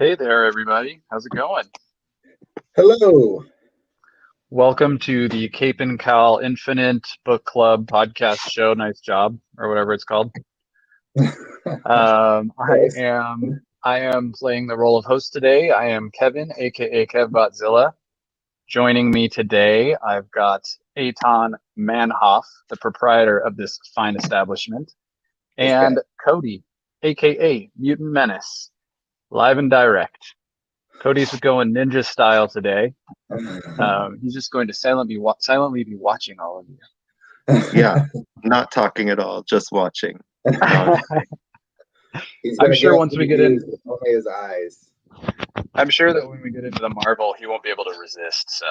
Hey there, everybody. How's it going? Hello. Welcome to the Cape and Cal Infinite Book Club podcast show. Nice job, or whatever it's called. Um, I Yes. am I am playing the role of host today. I am Kevin, aka KevBotzilla. Joining me today, I've got Eitan Manhoff, the proprietor of this fine establishment, This guy. and Cody, aka Mutant Menace, live and direct. Cody's going ninja style today. He's just going to silently be watching all of Yeah, not talking at all, just watching. you. He's I'm gonna sure guess once what we he get in, views with only his eyes. I'm sure that when we get into the Marvel, he won't be able to resist. So,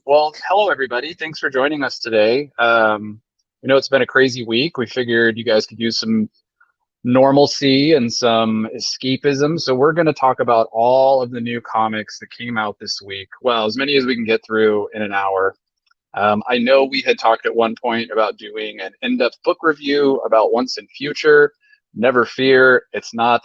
well, hello everybody. Thanks for joining us today. We know it's been a crazy week. We figured you guys could use some normalcy and some escapism. So we're going to talk about all of the new comics that came out this week. Well, as many as we can get through in an hour. I know we had talked at one point about doing an in-depth book review about Once and Future. Never fear, it's not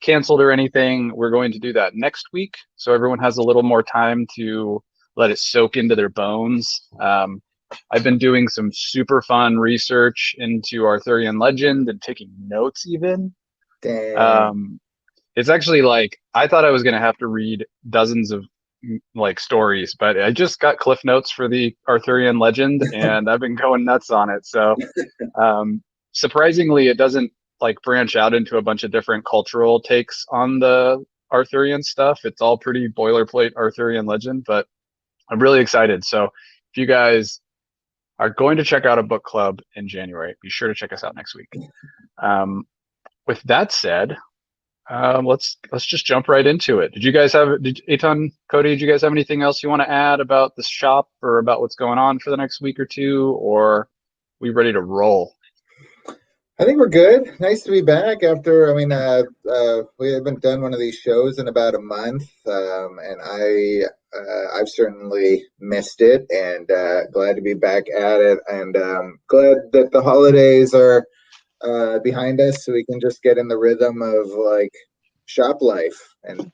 canceled or anything. We're going to do that next week, so everyone has a little more time to let it soak into their bones. I've been doing some super fun research into Arthurian legend and taking notes even. Dang. Um, it's actually like I thought I was going to have to read dozens of like stories, but I just got Cliff Notes for the Arthurian legend, and I've been going nuts on it. So, surprisingly, it doesn't like branch out into a bunch of different cultural takes on the Arthurian stuff. It's all pretty boilerplate Arthurian legend, but I'm really excited. So, if you guys are going to check out a book club in January, be sure to check us out next week. Um, with that said, let's just jump right into it. Did you guys have did Eitan, Cody, did you guys have anything else you want to add about the shop or about what's going on for the next week or two, or we ready to roll? I think we're good. Nice to be back after. We haven't done one of these shows in about a month, and I've certainly missed it, and glad to be back at it, and glad that the holidays are behind us, so we can just get in the rhythm of like shop life, and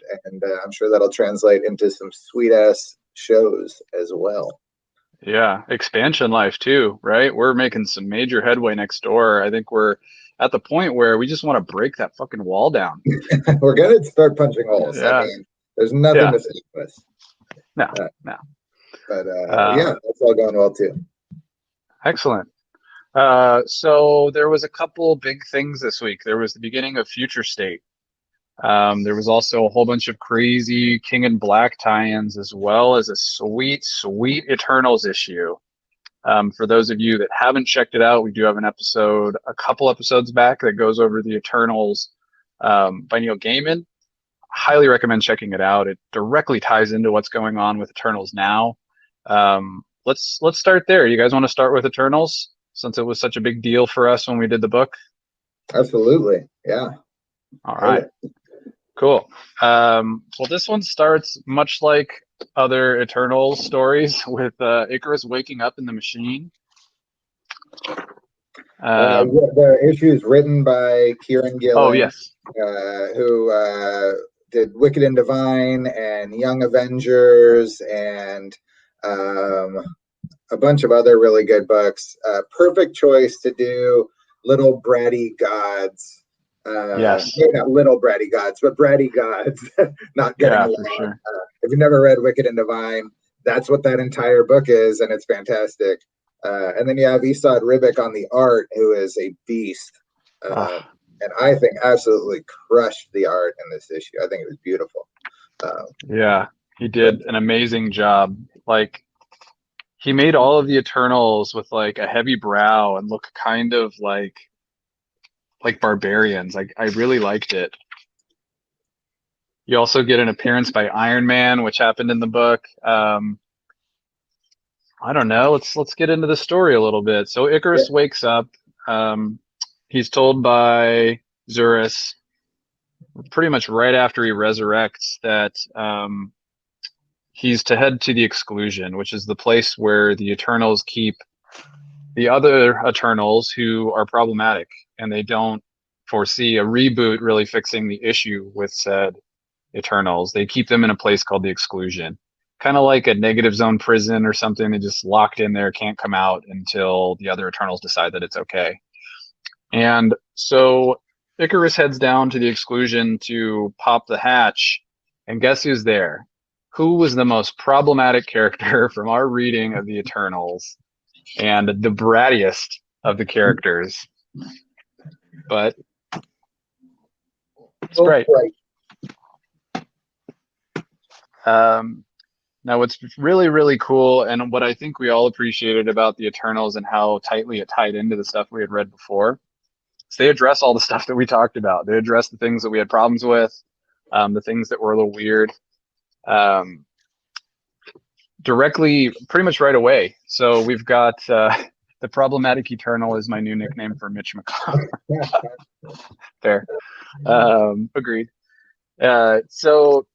I'm sure that'll translate into some sweet ass shows as well. Yeah, expansion life too, right? We're making some major headway next door. I think we're at the point where we just want to break that fucking wall down. We're gonna start punching holes. I Yeah, mean, there's nothing yeah, to stop us. no, Uh, no. but Uh, yeah, that's all going well too. Excellent. So there was a couple big things this week. There was the beginning of Future State. There was also a whole bunch of crazy King in Black tie-ins, as well as a sweet, sweet Eternals issue. For those of you that haven't checked it out, we do have an episode, a couple episodes back, that goes over the Eternals by Neil Gaiman. Highly recommend checking it out. It directly ties into what's going on with Eternals now. Let's start there. You guys want to start with Eternals since it was such a big deal for us when we did the book? Absolutely, yeah. All Hit right. it. Cool. Well, this one starts much like other Eternal stories with Icarus waking up in the machine. The issue is written by Kieran Oh, Gillen, yes. who did Wicked and Divine and Young Avengers and um, a bunch of other really good books. Perfect choice to do Little Bratty Gods. Yes. Maybe not Little Bratty Gods, but Bratty Gods not getting Yeah, for along. sure. If you've never read Wicked and Divine, that's what that entire book is, and it's fantastic. And then you have Esad Ribic on the art, who is a beast. Oh, And I think absolutely crushed the art in this issue. I think it was beautiful. yeah. He But did an amazing job. Like, he made all of the Eternals with like a heavy brow and look kind of like barbarians. I really liked it. You also get an appearance by Iron Man, which happened in the book. I don't know. Let's get into the story a little bit. So yeah, Icarus wakes up. Um, he's told by Zurus pretty much right after he resurrects that he's to head to the Exclusion, which is the place where the Eternals keep the other Eternals who are problematic and they don't foresee a reboot really fixing the issue with said Eternals. They keep them in a place called the Exclusion, kind of like a negative zone prison or something. They just locked in there, can't come out until the other Eternals decide that it's okay. And so Icarus heads down to the Exclusion to pop the hatch, and guess who's there? Who was the most problematic character from our reading of the Eternals, and the brattiest of the characters? But Sprite. Now, what's really, really cool, and what I think we all appreciated about the Eternals and how tightly it tied into the stuff we had read before, is they address all the stuff that we talked about. They address the things that we had problems with, the things that were a little weird, directly, pretty much right away. So we've got the problematic Eternal is my new nickname for Mitch McConnell. Fair. Agreed. Let's hold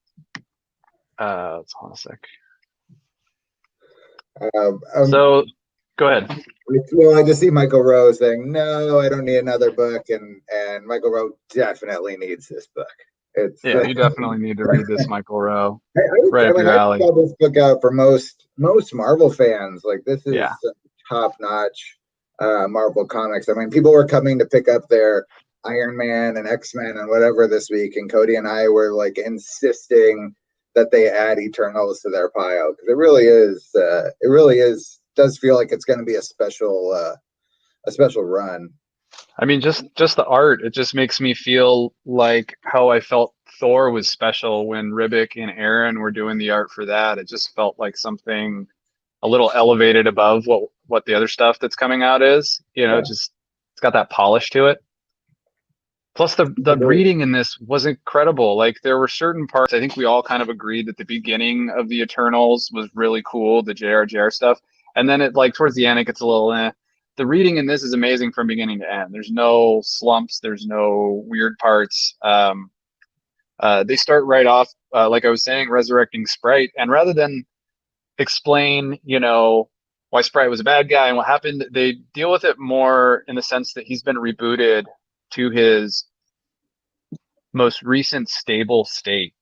on a sec. So go ahead. Well, I just see Michael Rowe saying, "No, I don't need another book," and Michael Rowe definitely needs this book. Yeah, you definitely need to read this, Michael Rowe. I Right up your alley. I this book out for most Marvel fans. Like, this is top notch Marvel comics. I mean, people were coming to pick up their Iron Man and X-Men and whatever this week, and Cody and I were like insisting that they add Eternals to their pile, because it really is does feel like it's going to be a special run. I mean, just the art, it just makes me feel like how I felt Thor was special when Ribic and Aaron were doing the art for that. It just felt like something a little elevated above what the other stuff that's coming out is. You know, it's got that polish to it. Plus, the reading in this was incredible. Like, there were certain parts, I think we all kind of agreed that the beginning of the Eternals was really cool, the JRJR stuff. And then it, like, towards the end, it gets a little The reading in this is amazing from beginning to end. There's no slumps. There's no weird parts. They start right off, like I was saying, resurrecting Sprite. And rather than explain, why Sprite was a bad guy and what happened, they deal with it more in the sense that he's been rebooted to his most recent stable state.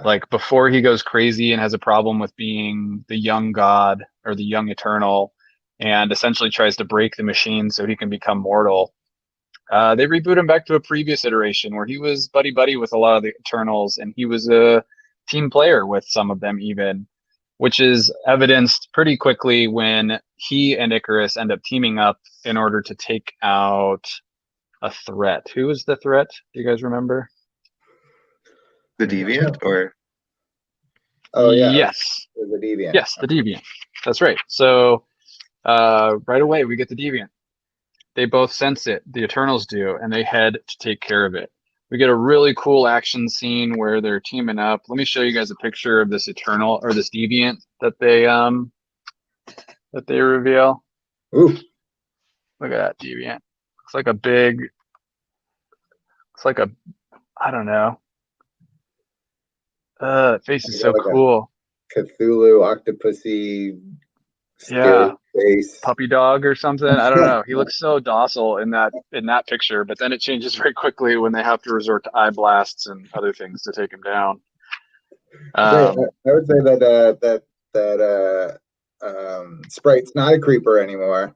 Like, before he goes crazy and has a problem with being the young god or the young Eternal, and essentially tries to break the machine so he can become mortal. They reboot him back to a previous iteration where he was buddy-buddy with a lot of the Eternals, and he was a team player with some of them even, which is evidenced pretty quickly when he and Icarus end up teaming up in order to take out a threat. Who was the threat? Do you guys remember? The Deviant, or? Oh, yeah. Yes. The Deviant. Yes, the Deviant. That's right. So right away, we get the Deviant. They both sense it, the Eternals do, and they head to take care of it. We get a really cool action scene where they're teaming up. Let me show you guys a picture of this Eternal, or this Deviant that they reveal. Ooh. Look at that Deviant. Looks like a, I don't know. Face is so cool. Cthulhu, octopusy. Yeah, face. Puppy dog or something. I don't know. He looks so docile in that picture, but then it changes very quickly when they have to resort to eye blasts and other things to take him down. I would say that Sprite's not a creeper anymore.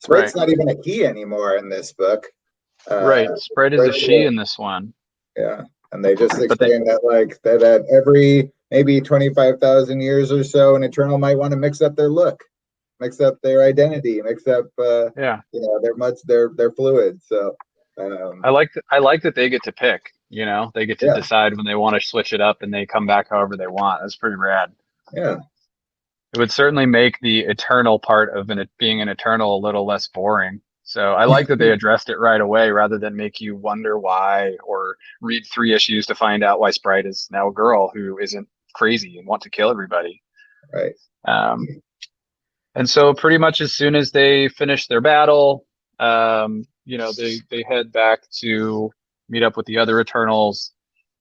Sprite's not even a he anymore in this book. Right, Sprite is a she in this one. Yeah, and they just explain that every maybe 25,000 years or so, an Eternal might want to mix up their look, mix up their identity, mix up their fluids. So I like that they get to pick. They get to decide when they want to switch it up, and they come back however they want. That's pretty rad. Yeah, it would certainly make the Eternal part of being an Eternal a little less boring. So I like that they addressed it right away rather than make you wonder why, or read 3 issues to find out why Sprite is now a girl who isn't crazy and want to kill everybody. Right. And so pretty much as soon as they finish their battle, they head back to meet up with the other Eternals,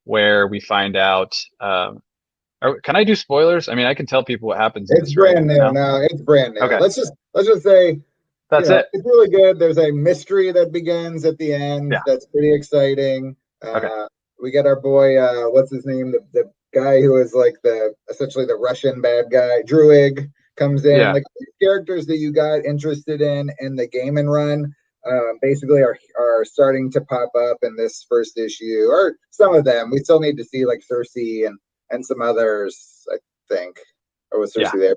where we find out. Can I do spoilers? I mean, I can tell people what happens. It's brand new now. It's brand new. Okay. Let's just say That's it. it's really good. There's a mystery that begins at the end Yeah. that's pretty exciting. Okay. We got our boy, what's his name? The guy who is like essentially the Russian bad guy, Druig, comes in. Yeah. Like characters that you got interested in the Game and Run, basically are starting to pop up in this first issue, or some of them. We still need to see like Cersei and some others, I think. Or was Yeah. Cersei there?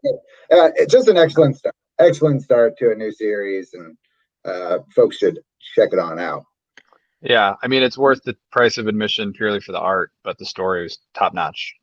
But it's just an excellent start to a new series, and folks should check it on out. Yeah. I mean, it's worth the price of admission purely for the art, but the story was top notch.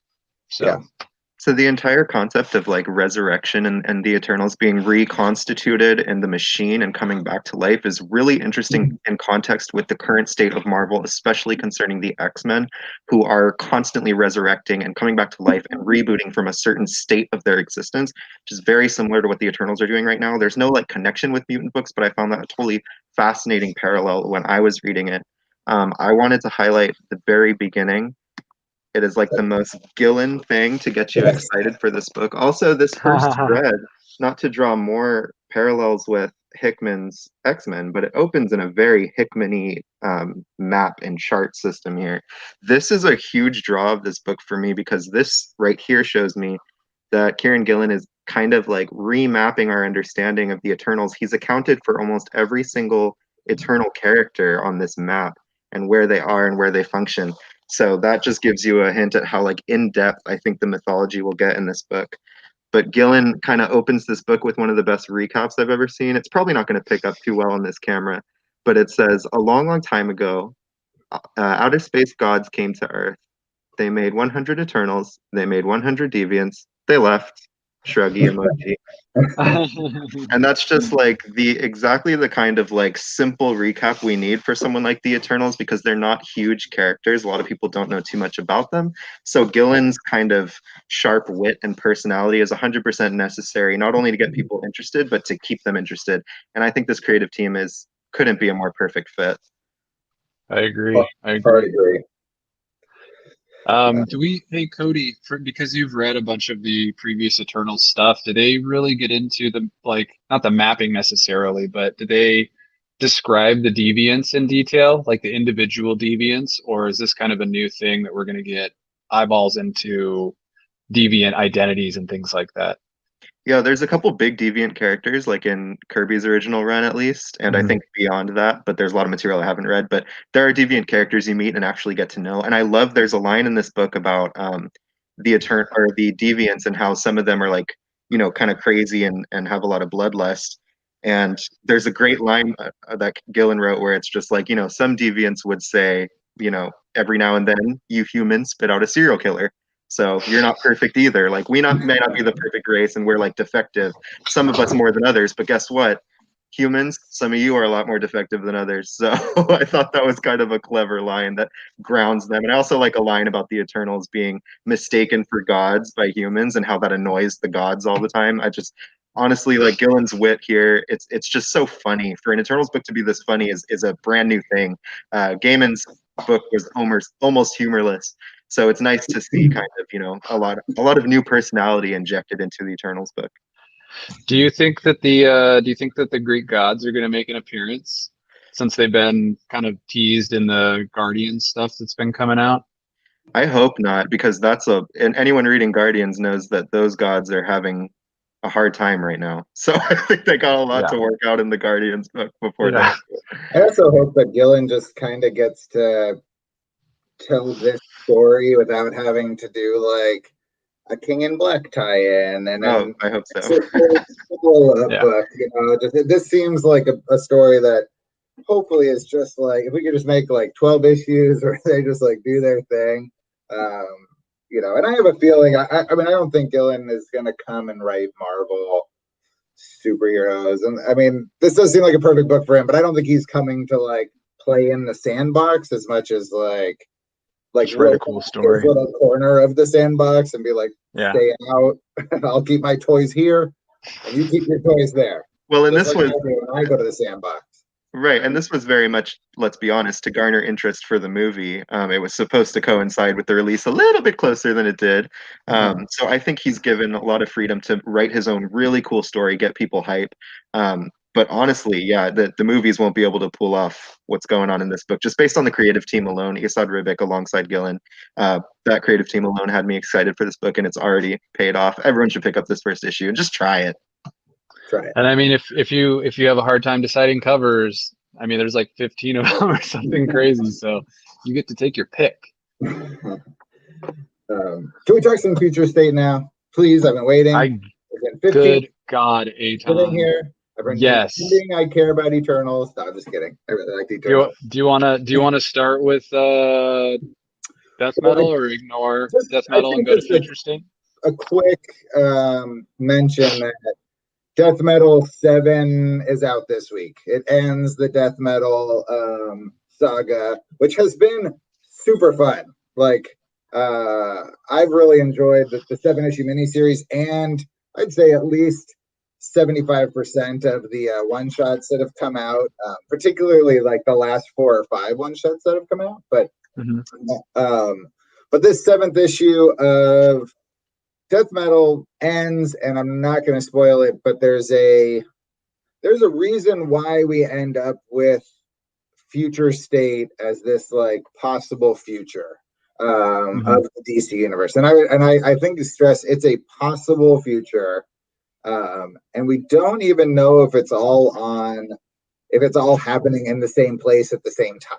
Yeah. So So the entire concept of like resurrection and the Eternals being reconstituted in the machine and coming back to life is really interesting in context with the current state of Marvel, especially concerning the X-Men, who are constantly resurrecting and coming back to life and rebooting from a certain state of their existence, which is very similar to what the Eternals are doing right now. There's no like connection with mutant books, but I found that a totally fascinating parallel when I was reading it. I wanted to highlight the very beginning. It is like the most Gillen thing to get you Yes. excited for this book. Also, this first spread, not to draw more parallels with Hickman's X-Men, but it opens in a very Hickman-y map and chart system here. This is a huge draw of this book for me because this right here shows me that Kieran Gillen is kind of like remapping our understanding of the Eternals. He's accounted for almost every single Eternal character on this map and where they are and where they function. So that just gives you a hint at how like in depth I think the mythology will get in this book. But Gillen kind of opens this book with one of the best recaps I've ever seen. It's probably not going to pick up too well on this camera, but it says a long time ago, outer space gods came to Earth. They made 100 Eternals. They made 100 Deviants. They left. Shruggy emoji. And that's just like the exactly the kind of like simple recap we need for someone like the Eternals because they're not huge characters. A lot of people don't know too much about them. So Gillen's kind of sharp wit and personality is 100% necessary, not only to get people interested, but to keep them interested. And I think this creative team is couldn't be a more perfect fit. I agree. I Hard agree. agree. Hey Cody, because you've read a bunch of the previous Eternal stuff, do they really get into the like not the mapping necessarily, but do they describe the deviants in detail, like the individual deviants, or is this kind of a new thing that we're going to get eyeballs into deviant identities and things like that? Yeah, there's a couple big deviant characters, like in Kirby's original run at least, and I think beyond that, but there's a lot of material I haven't read. But there are deviant characters you meet and actually get to know. And I love there's a line in this book about the deviants and how some of them are like, kind of crazy and have a lot of bloodlust. And there's a great line that Gillen wrote where it's just like, some deviants would say, every now and then you humans spit out a serial killer. So you're not perfect either. Like may not be the perfect race, and we're like defective. Some of us more than others. But guess what? Humans, some of you are a lot more defective than others. So I thought that was kind of a clever line that grounds them. And I also like a line about the Eternals being mistaken for gods by humans and how that annoys the gods all the time. I just honestly like Gillen's wit here. It's just so funny. For an Eternals book to be this funny is a brand new thing. Gaiman's book was almost humorless. So it's nice to see kind of, a lot of new personality injected into the Eternals book. Do you think that the Greek gods are going to make an appearance since they've been kind of teased in the Guardian stuff that's been coming out? I hope not, because and anyone reading Guardians knows that those gods are having a hard time right now. So I think they got a lot Yeah. to work out in the Guardians book before Yeah. I also hope that Gillen just kind of gets to tell this story without having to do like a King in Black tie-in and Oh, then I hope so. Yeah. book. This seems like a story that hopefully is just like if we could just make like 12 issues or they just like do their thing. And I have a feeling. I mean, I don't think Gillen is gonna come and write Marvel superheroes, and I mean, this does seem like a perfect book for him. But I don't think he's coming to like play in the sandbox as much as like Just write a cool story. his little corner of the sandbox and be like, Yeah. stay out. I'll keep my toys here, and you keep your toys there. Well, and Just this like was I do when I go to the sandbox. right, and this was very much, let's be honest, to garner interest for the movie. It was supposed to coincide with the release a little bit closer than it did. So I think he's given a lot of freedom to write his own really cool story, get people hype. But honestly, yeah, the movies won't be able to pull off what's going on in this book just based on the creative team alone. Isad Ribic alongside Gillen, that creative team alone had me excited for this book, and it's already paid off. Everyone should pick up this first issue and just try it. Try it. And I mean, if you have a hard time deciding covers, I mean, there's like 15 of them or something crazy, so you get to take your pick. Can we talk some future state now, please? I've been waiting. Good God, Sitting here. I've been pretending I care about Eternals. No, I'm just kidding. I really like the Eternals. Do you wanna start with Death Metal, or ignore Death Metal and go to Future State? A quick mention that Death Metal 7 is out this week. It ends the Death Metal saga, which has been super fun. Like, I've really enjoyed the 7-issue miniseries, and I'd say at least 75% of the one-shots that have come out, particularly like the last 4 or 5 one-shots that have come out. But this 7th issue of Death Metal ends, and I'm not going to spoil it, but there's a reason why we end up with Future State as this like possible future of the DC universe, and I think to stress it's a possible future, and we don't even know if it's all happening in the same place at the same time.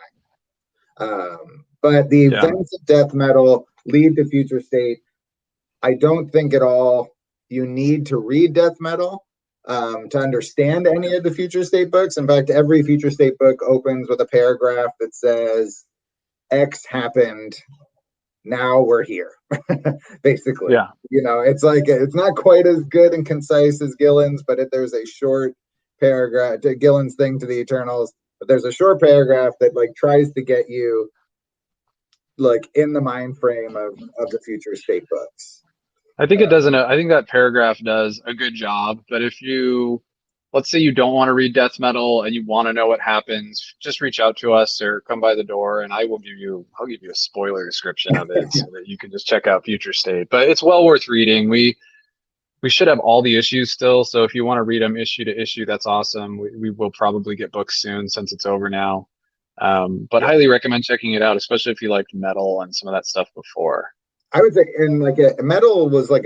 But the events of Death Metal lead to Future State. I don't think at all you need to read Death Metal to understand any of the Future State books. In fact, every Future State book opens with a paragraph that says, X happened, now we're here, basically. Yeah. You know, it's like, it's not quite as good and concise as Gillen's, but there's a short paragraph to Gillen's thing to the Eternals, but there's a short paragraph that like tries to get you like in the mind frame of the Future State books. I think it doesn't. I think that paragraph does a good job. But if let's say you don't want to read Death Metal and you want to know what happens, just reach out to us or come by the door, and I'll give you a spoiler description of it so that you can just check out Future State. But it's well worth reading. We should have all the issues still, so if you want to read them issue to issue, that's awesome. We will probably get books soon since it's over now. But highly recommend checking it out, especially if you liked metal and some of that stuff before. I would say, and like Metal was like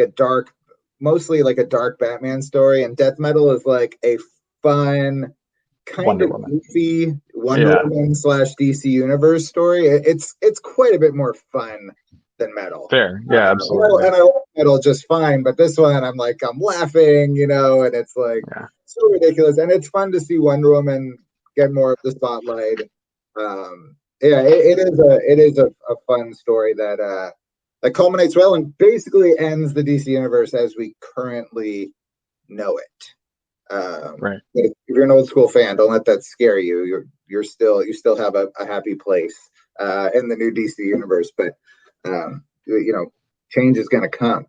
mostly like a dark Batman story, and Death Metal is like a fun, kind of goofy Wonder Woman / DC Universe story. It's quite a bit more fun than Metal. Fair, yeah, absolutely. And I like Metal just fine, but this one I'm laughing, you know, and it's like so ridiculous, and it's fun to see Wonder Woman get more of the spotlight. It is a fun story that culminates well and basically ends the DC universe as we currently know it. Right. If you're an old school fan, don't let that scare you. You still have a happy place in the new DC universe, but change is going to come.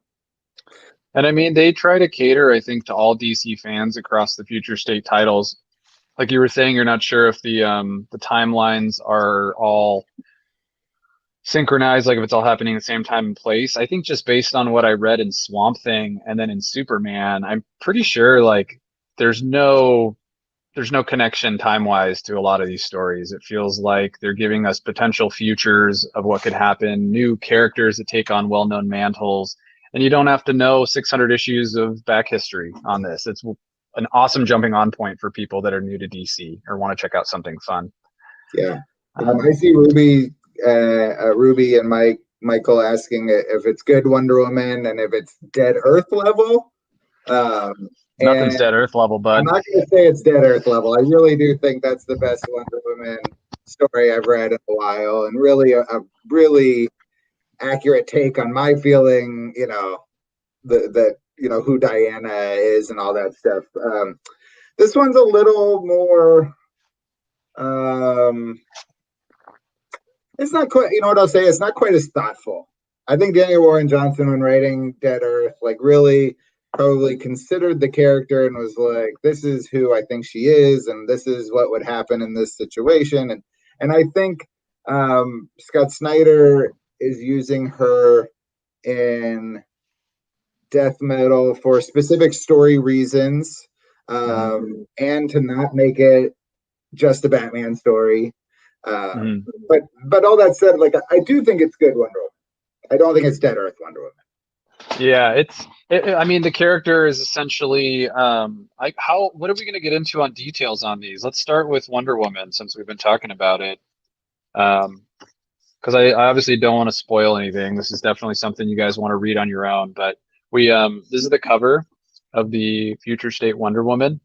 And I mean, they try to cater, I think, to all DC fans across the Future State titles. Like you were saying, you're not sure if the timelines are all synchronized, like if it's all happening at the same time and place. I think just based on what I read in Swamp Thing and then in Superman, I'm pretty sure like there's no connection time-wise to a lot of these stories. It feels like they're giving us potential futures of what could happen, new characters that take on well-known mantles, and you don't have to know 600 issues of back history on this. It's an awesome jumping on point for people that are new to DC or want to check out something fun. Yeah. I see Ruby and Michael asking if it's good Wonder Woman and if it's Dead Earth level. Nothing's Dead Earth level, bud. I'm not going to say it's Dead Earth level. I really do think that's the best Wonder Woman story I've read in a while, and really a really accurate take on my feeling, who Diana is and all that stuff. This one's a little more. It's not quite. You know what I'll say? It's not quite as thoughtful. I think Daniel Warren Johnson, when writing Dead Earth, really probably considered the character and was like, "This is who I think she is, and this is what would happen in this situation." And I think Scott Snyder is using her in Death Metal for specific story reasons. and to not make it just a Batman story. But all that said, like I do think it's good Wonder Woman. I don't think it's Dead Earth Wonder Woman. Yeah, I mean, the character is essentially like how. What are we going to get into on details on these? Let's start with Wonder Woman since we've been talking about it. Because I obviously don't want to spoil anything. This is definitely something you guys want to read on your own. But this is the cover of the Future State Wonder Woman,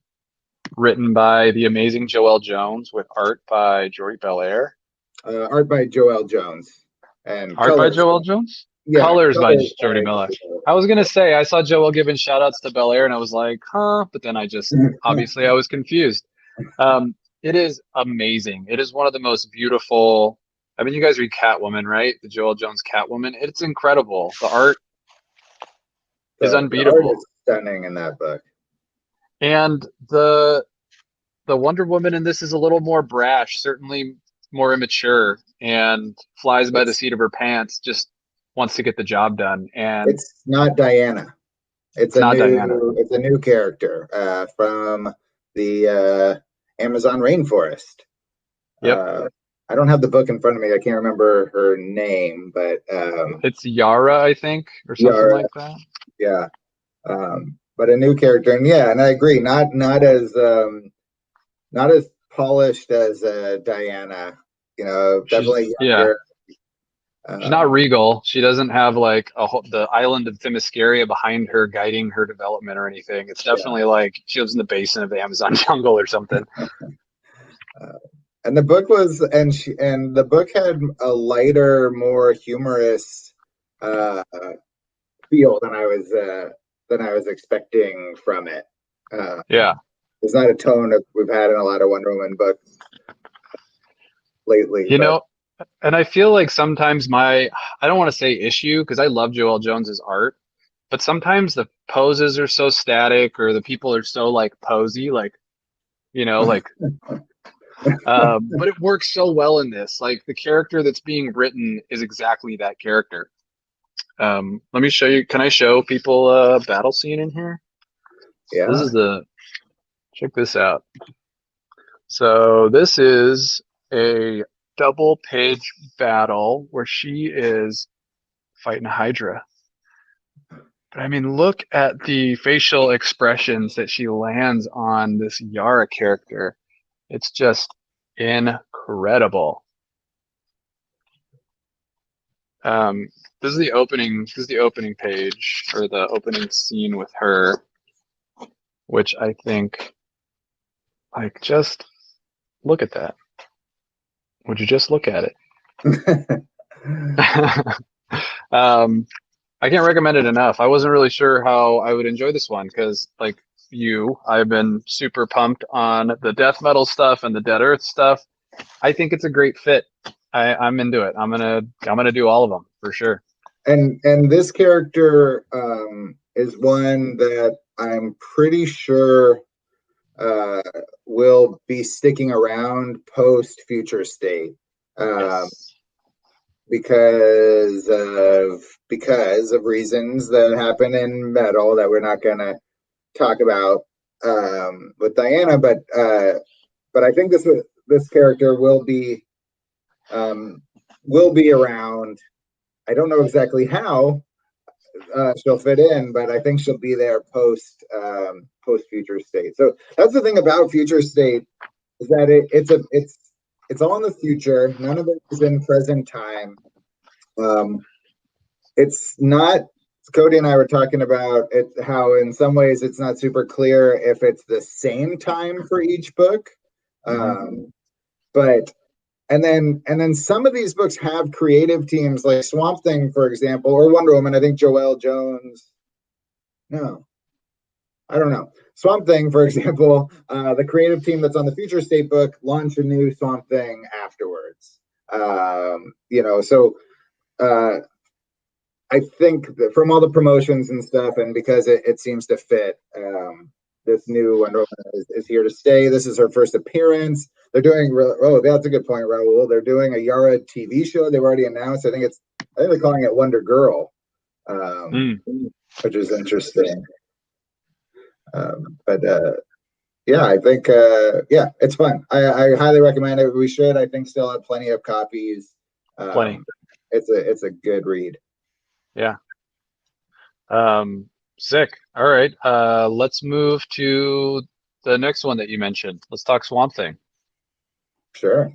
written by the amazing Joelle Jones with art by Jordi Belair. Art by Joelle Jones and Art by colors. Joelle Jones. Yeah, colors by colors Jordi Belair. I was gonna say I saw Joelle giving shout outs to Belair and I was like, huh, but then I just obviously I was confused. It is amazing. It is one of the most beautiful. I mean, you guys read Catwoman, right? The Joelle Jones Catwoman. It's incredible. The art is The unbeatable. art is stunning in that book. And the Wonder Woman in this is a little more brash, certainly more immature, and flies by the seat of her pants. Just wants to get the job done. And it's not Diana. It's a not new. Diana. It's a new character from the Amazon rainforest. Yep. I don't have the book in front of me. I can't remember her name, but it's Yara, I think, or something Yara, like that. Yeah. But a new character, and yeah, and I agree. Not as polished as Diana. You know, definitely younger. She's not regal. She doesn't have like the island of Themyscira behind her guiding her development or anything. It's definitely like she lives in the basin of the Amazon jungle or something. And the book was, and the book had a lighter, more humorous feel than I was expecting from it. It's not a tone that we've had in a lot of Wonder Woman books lately. You know, and I feel like sometimes I don't want to say issue because I love Joelle Jones's art, but sometimes the poses are so static or the people are so like posy, like, you know, like, but it works so well in this. Like the character that's being written is exactly that character. Let me show you. Can I show people a battle scene in here? Yeah. This is check this out. So this is a double page battle where she is fighting a Hydra. But I mean, look at the facial expressions that she lands on this Yara character. It's just incredible. This is the opening page or the opening scene with her, which I think, like, just look at that. Would you just look at it? I can't recommend it enough. I wasn't really sure how I would enjoy this one because, like I've been super pumped on the death metal stuff and the Dead Earth stuff. I think it's a great fit. I'm into it. I'm gonna do all of them for sure. And this character is one that I'm pretty sure will be sticking around post Future State. Yes. Because of reasons that happen in metal that we're not gonna talk about with Diana, but I think this character will be around. I don't know exactly how she'll fit in, but I think she'll be there post Future State. So that's the thing about Future State is that it's all in the future. None of it is in present time. It's not. Cody and I were talking about it, how in some ways it's not super clear if it's the same time for each book. But and then some of these books have creative teams like Swamp Thing, for example, or Wonder Woman. I think Joelle Jones. No, I don't know. Swamp Thing, for example, the creative team that's on the Future State book launched a new Swamp Thing afterwards. So I think that from all the promotions and stuff, and because it seems to fit, this new Wonder Woman is here to stay. This is her first appearance. They're doing, that's a good point, Raul. They're doing a Yara TV show. They've already announced. I think they're calling it Wonder Girl, which is interesting. But Yeah, I think yeah, it's fun. I highly recommend it. We should, I think, still have plenty of copies. Plenty. It's a good read. Yeah. Sick. All right. Let's move to the next one that you mentioned. Let's talk Swamp Thing. Sure.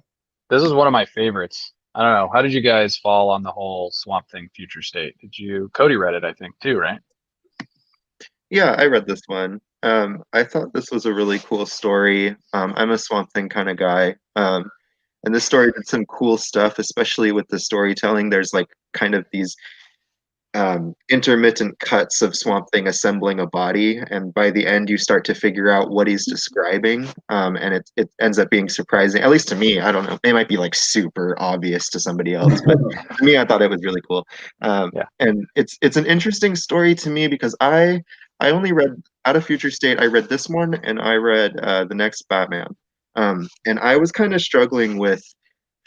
This is one of my favorites. I don't know. How did you guys fall on the whole Swamp Thing future state? Cody read it, I think, too, right? Yeah, I read this one. I thought this was a really cool story. I'm a Swamp Thing kind of guy. And this story did some cool stuff, especially with the storytelling. There's like kind of these intermittent cuts of Swamp Thing assembling a body, and by the end, you start to figure out what he's describing. And it ends up being surprising, at least to me. I don't know. It might be like super obvious to somebody else, but to me, I thought it was really cool. Yeah. And it's an interesting story to me because I only read out of Future State. I read this one, and I read the next Batman. And I was kind of struggling with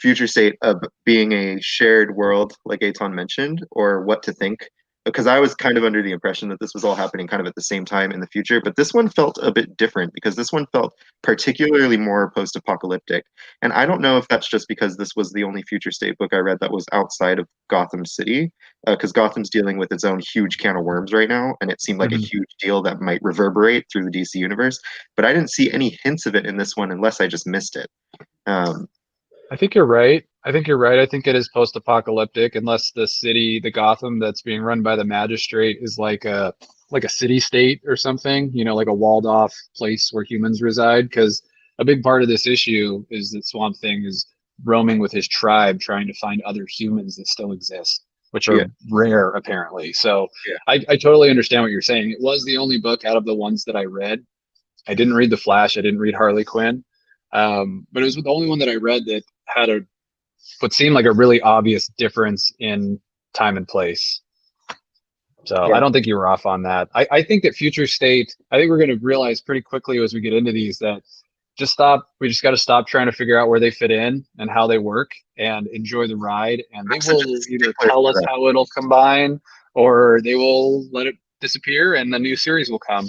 future state of being a shared world, like Aton mentioned, or what to think. Because I was kind of under the impression that this was all happening kind of at the same time in the future. But this one felt a bit different because this one felt particularly more post apocalyptic. And I don't know if that's just because this was the only future state book I read that was outside of Gotham City, because Gotham's dealing with its own huge can of worms right now. And it seemed like a huge deal that might reverberate through the DC universe. But I didn't see any hints of it in this one unless I just missed it. I think you're right. I think you're right. I think it is post-apocalyptic, unless the Gotham that's being run by the magistrate is like a city state or something, like a walled off place where humans reside. Because a big part of this issue is that Swamp Thing is roaming with his tribe, trying to find other humans that still exist, which are Yeah. rare apparently. So Yeah. I totally understand what you're saying. It was the only book out of the ones that I read. I didn't read The Flash. I didn't read Harley Quinn. But it was the only one that I read that had what seemed like a really obvious difference in time and place. So Yeah. I don't think you were off on that. I think that future state, I think we're going to realize pretty quickly as we get into these that we just got to stop trying to figure out where they fit in and how they work and enjoy the ride. And they will either tell us how it'll combine or they will let it disappear and the new series will come.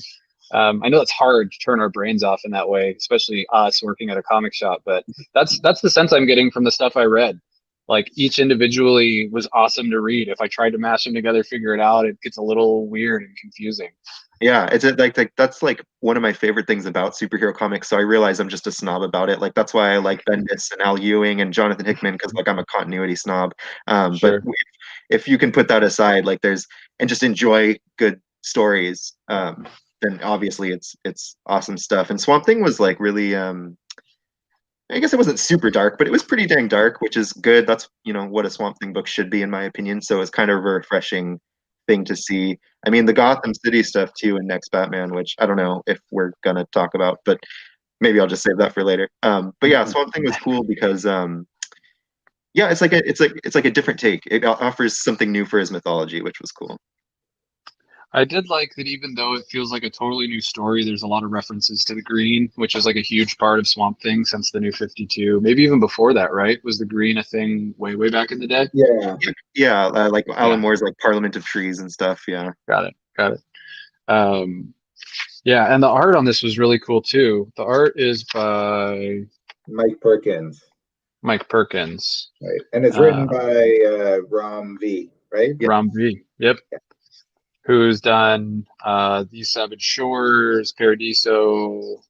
I know it's hard to turn our brains off in that way, especially us working at a comic shop, but that's the sense I'm getting from the stuff I read. Like each individually was awesome to read. If I tried to mash them together, figure it out, it gets a little weird and confusing. Yeah, it's like that's like one of my favorite things about superhero comics. So I realize I'm just a snob about it. Like that's why I like Bendis and Al Ewing and Jonathan Hickman because like I'm a continuity snob. But Sure. if you can put that aside, like and just enjoy good stories, then obviously it's awesome stuff. And Swamp Thing was like really I guess it wasn't super dark, but it was pretty dang dark, which is good. That's what a Swamp Thing book should be, in my opinion. So it's kind of a refreshing thing to see. I mean, the Gotham City stuff too in next Batman, which I don't know if we're gonna talk about, but maybe I'll just save that for later. But yeah, Swamp Thing was cool because yeah, it's like a different take. It offers something new for his mythology, which was cool. I did like that even though it feels like a totally new story, there's a lot of references to the green, which is like a huge part of Swamp Thing since the New 52. Maybe even before that, right? Was the green a thing way, way back in the day? Yeah. Yeah, like Alan Moore's like Parliament of Trees and stuff. Yeah. Got it. Got it. Yeah, and the art on this was really cool too. The art is by Mike Perkins. Mike Perkins. Right. And it's written by Ram V, right? Ram V. Yep. Yeah. Who's done These Savage Shores, Paradiso,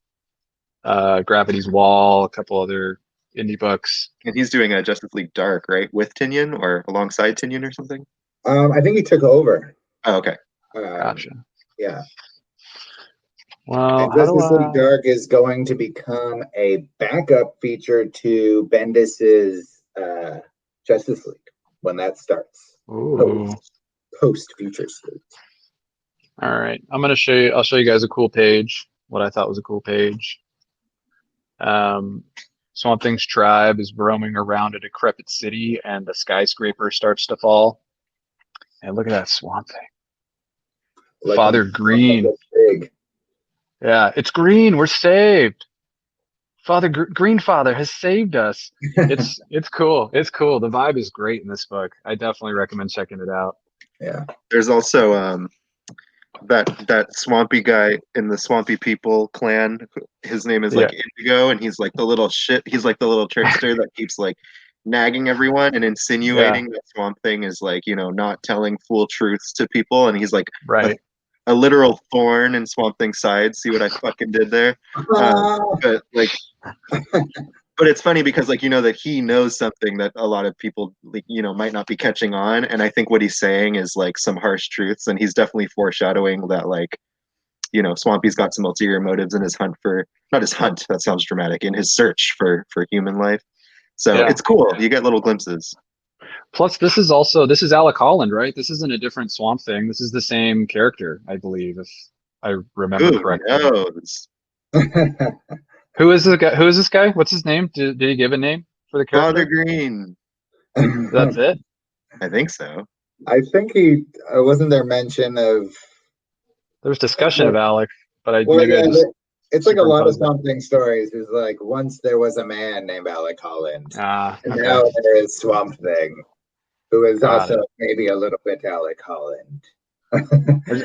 Gravity's Wall, a couple other indie books. And he's doing a Justice League Dark, right? With Tinian or alongside Tinian or something? I think he took over. Oh, okay. Gotcha. Yeah. Well, and Justice League Dark is going to become a backup feature to Bendis's Justice League when that starts. Post Future State. All right, I'll show you guys a cool page. What I thought was a cool page. Swamp Thing's tribe is roaming around a decrepit city, and the skyscraper starts to fall. And look at that Swamp Thing. Like Father Green. Big. Yeah, it's green. We're saved. Green Father has saved us. It's cool. It's cool. The vibe is great in this book. I definitely recommend checking it out. Yeah. There's also that swampy guy in the Swampy People clan. His name is Yeah. like Indigo, and he's like the little shit. He's like the little trickster that keeps like nagging everyone and Yeah. insinuating that Swamp Thing is like not telling full truths to people, and he's like a, Right. a literal thorn in Swamp Thing's side. See what I fucking did there? But like but it's funny because like that he knows something that a lot of people like, might not be catching on, and I think what he's saying is like some harsh truths, and he's definitely foreshadowing that like Swampy's got some ulterior motives in his hunt for, not his hunt, that sounds dramatic, in his search for human life. So Yeah. it's cool, you get little glimpses. Plus, this is Alec Holland, right? This isn't a different Swamp Thing. This is the same character, I believe, if I remember Who correctly. knows? Who is the guy? Who is this guy? What's his name? Did he give a name for the Father character? Green. That's it. I think so. I think he wasn't there mention of. There's discussion of Alec, but Well, maybe I yeah, just it's like a lot of superimposed it. Swamp Thing stories. Is like once there was a man named Alec Holland, Ah, and okay, now there is Swamp Thing, who is got also it. maybe a little bit Alec Holland.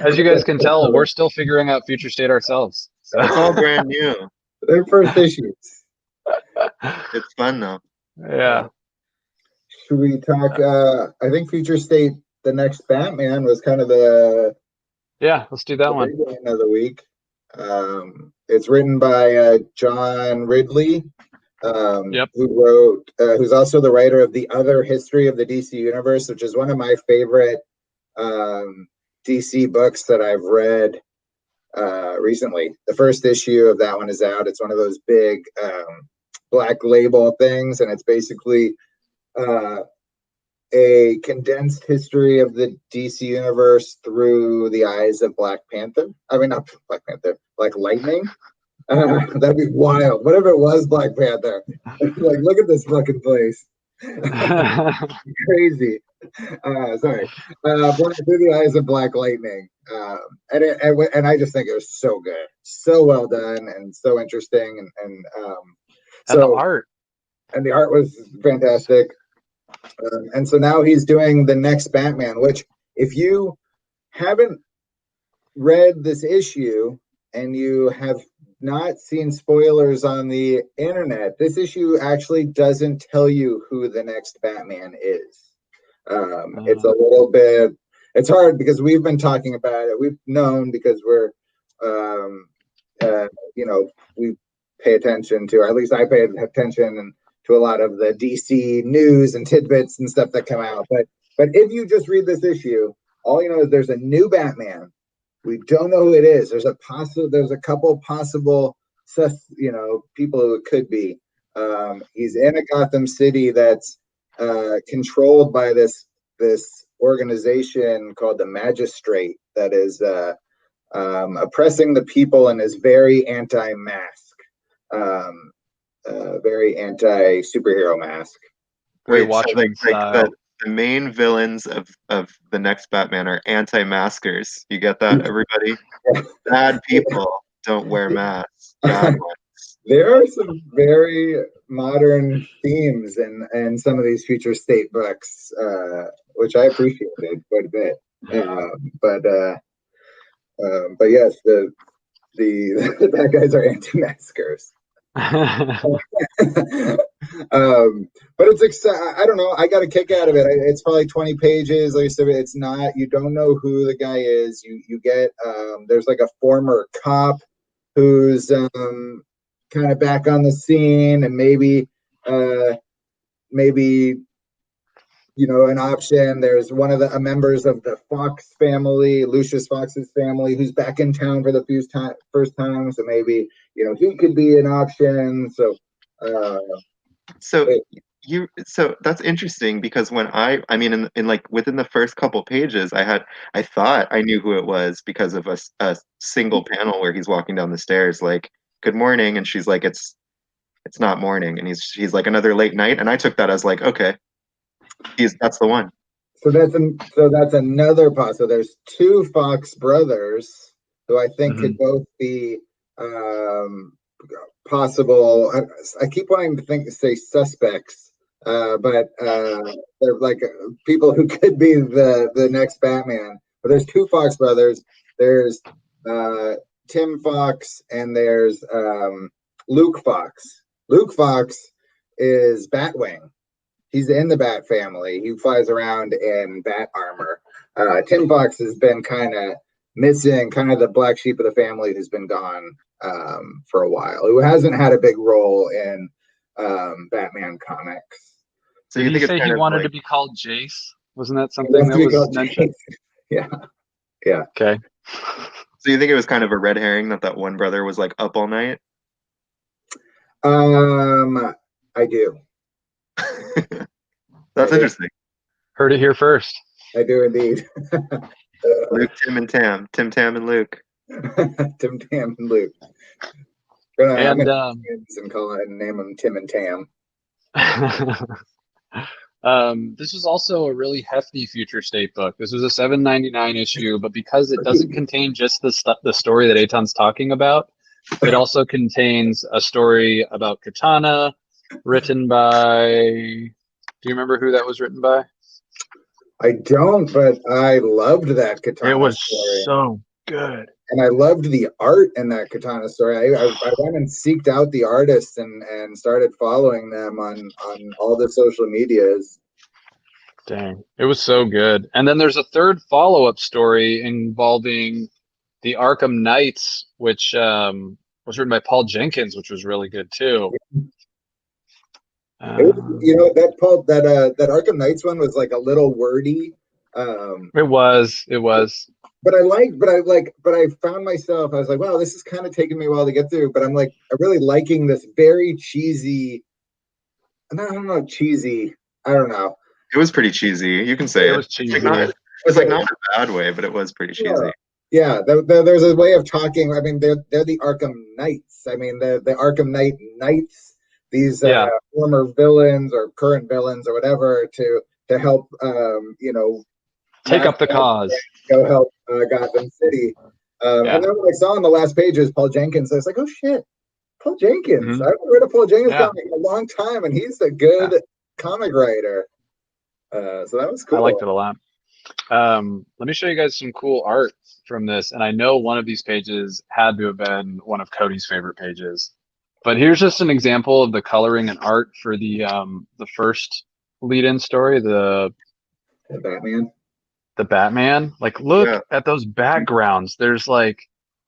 As you guys can tell, we're still figuring out Future State ourselves. So, It's all brand new. Their first issues. It's fun though. yeah, Should we talk? I think Future State, the next Batman, was kind of the yeah. Let's do that big one. one of the week. It's written by John Ridley, Yep. who's also the writer of The Other History of the DC Universe, which is one of my favorite DC books that I've read recently. The first issue of that one is out. It's one of those big black label things, and it's basically a condensed history of the DC universe through the eyes of Black Panther. I mean, not Black Panther, Black Lightning. That'd be wild. What if it was Black Panther? Like, look at this fucking place. Crazy. Sorry. Through the eyes of Black Lightning. And I just think it was so good, so well done, and so interesting, And the so art. and the art was fantastic. And so now he's doing the next Batman, which, if you haven't read this issue and you have not seen spoilers on the internet, this issue actually doesn't tell you who the next Batman is. It's a little bit, it's hard because we've been talking about it. We've known because we're, we pay attention to, or at least I pay attention to a lot of the DC news and tidbits and stuff that come out. But if you just read this issue, all you know is there's a new Batman. We don't know who it is. There's a couple possible people who it could be. He's in a Gotham City that's controlled by this organization called the Magistrate that is oppressing the people and is very anti-mask. Very anti-superhero mask. Very Wait, so Watchmen like style. the main villains of the next Batman are anti-maskers. You get that, everybody? Bad people don't wear masks. Bad ones. There are some very modern themes in some of these future state books, which I appreciated quite a bit. But yes, the bad guys are anti-maskers. But it's I don't know. I got a kick out of it. It's probably 20 pages. Like I said, it's not. You don't know who the guy is. You get there's like a former cop who's kind of back on the scene, and maybe an option. There's one of the members of the Fox family, Lucius Fox's family, who's back in town for the first time. So maybe he could be an option. So so that's interesting because when I mean in like within the first couple pages I thought I knew who it was because of a single panel where he's walking down the stairs like good morning, and she's like it's not morning, and he's like another late night, and I took that as like okay, that's the one. So that's another pot. So there's two Fox brothers who I think could both be possible. I keep wanting to say suspects, but they're like people who could be the next Batman. But there's two Fox brothers. There's Tim Fox and there's Luke Fox. Luke Fox is Batwing. He's in the Bat family. He flies around in bat armor. Tim Fox has been kind of missing, kind of the black sheep of the family who's been gone for a while, who hasn't had a big role in Batman comics. So Did you he think it's say kind he of wanted like, to be called Jace? Wasn't that He something wants that to be was called mentioned? Jace. Yeah, yeah. Okay. so you think it was kind of a red herring that one brother was like up all night? I do. That's I do. interesting. Heard it here first. I do indeed. Luke, Tim, and Tam. Tim, Tam, and Luke. Tim, Tam, and Luke. I'm And gonna and call it and name them Tim and Tam. this was also a really hefty Future State book. This was a $7.99 issue, but because it doesn't contain just the story that Eitan's talking about, it also contains a story about Katana, written by. Do you remember who that was written by? I don't, but I loved that Katana It was story. so good. And I loved the art in that Katana story. I went and seeked out the artists and started following them on all the social medias. Dang, it was so good. And then there's a third follow-up story involving the Arkham Knights, which was written by Paul Jenkins, which was really good too. It was, that Arkham Knights one was like a little wordy. It was. But I found myself, I was like, wow, this is kind of taking me a while to get through. But I'm like, I'm really liking this very cheesy. I don't know, cheesy. I don't know. It was pretty cheesy. You can say It it. was cheesy. It was like not in a bad way, but it was pretty cheesy. Yeah, there's a way of talking. I mean, they're the Arkham Knights. I mean, the Arkham Knights. These former villains or current villains or whatever to help take up the cause. Go help Gotham City. And then when I saw on the last pages Paul Jenkins, I was like, oh shit, Paul Jenkins. I haven't read a Paul Jenkins comic in a long time, and he's a good comic writer. So that was cool. I liked it a lot. Let me show you guys some cool art from this, and I know one of these pages had to have been one of Cody's favorite pages. But here's just an example of the coloring and art for the first lead-in story, the Batman. Like, look at those backgrounds. There's like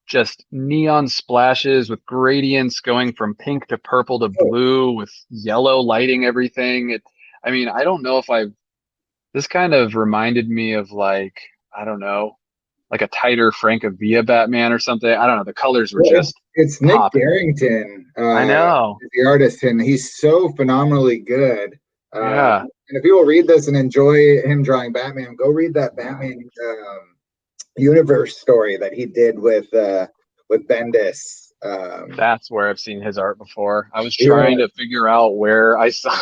just neon splashes with gradients going from pink to purple to blue with yellow lighting everything. I mean, I don't know if this kind of reminded me of like, I don't know, like a tighter Francavilla Batman or something. I don't know. The colors were it's Nick popping. Darrington. I know. The artist, and he's so phenomenally good. Yeah. And if you will read this and enjoy him drawing Batman, go read that Batman universe story that he did with Bendis. That's where I've seen his art before. I was trying to figure out where I saw